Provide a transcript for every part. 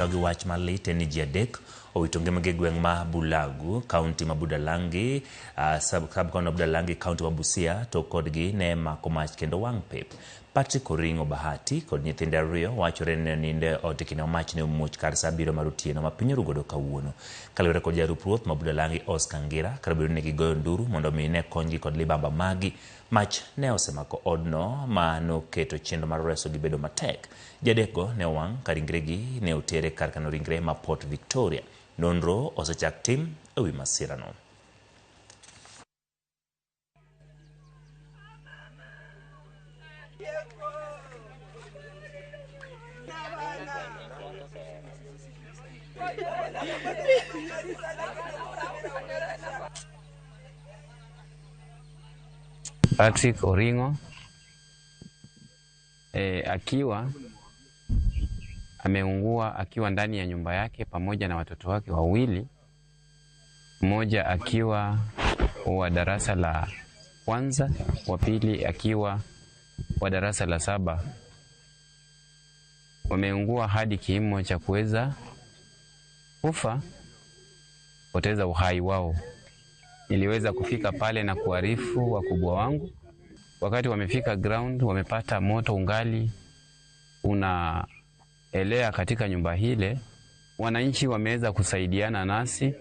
Wach malit en ji adek owito ngimagi gweng' ma Bulagu, kaunti ma Budalangi, sub-county ma Budalangi, kaunti ma Busia, to kodgi ne mako mach kendo wang' pep. Patrick Oringo Bahati kod nyithinde ariyo wachore ni ninde otikino mach ne omuoch kar saa 7 mar otieno ma piny orugodo kawuono. Kaluwore kod jarup ruoth ma Budalangi Oscar Ngira, kar bedo ni gigoyo nduru mondo mi ne konygi kod libamba magi, mach ne osemako odno ma noketo chenro mar resogi bedo matek. Jadekgo ne wang' ka ringregi ne otere kar kano ringre ma Port Victoria. Nonro osechak tim ewi masirano. Patrick Oringo akiwa ameungua akiwa ndani ya nyumba yake pamoja na watoto wake wawili, mmoja akiwa wa darasa la kwanza, wa pili akiwa wa darasa la 7. Wameungua hadi kiimo cha kuweza kufa, poteza uhai wao. Niliweza kufika pale na kuarifu wakubwa wangu. Wakati wamefika ground, wamepata moto ungali unaelea katika nyumba hile. Wananchi wameweza kusaidiana nasi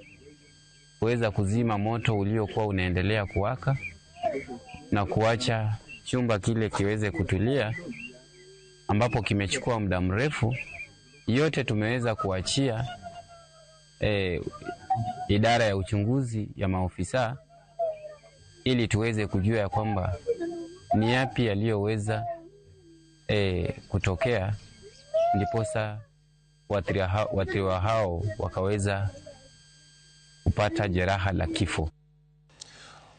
kuweza kuzima moto uliokuwa unaendelea kuwaka na kuacha chumba kile kiweze kutulia, ambapo kimechukua muda mrefu. Yote tumeweza kuachia idara ya uchunguzi ya maofisa ili tuweze kujua ya kwamba ni yapi yaliyoweza kutokea, ndiposa waathiriwa hao wakaweza kupata jeraha la kifo.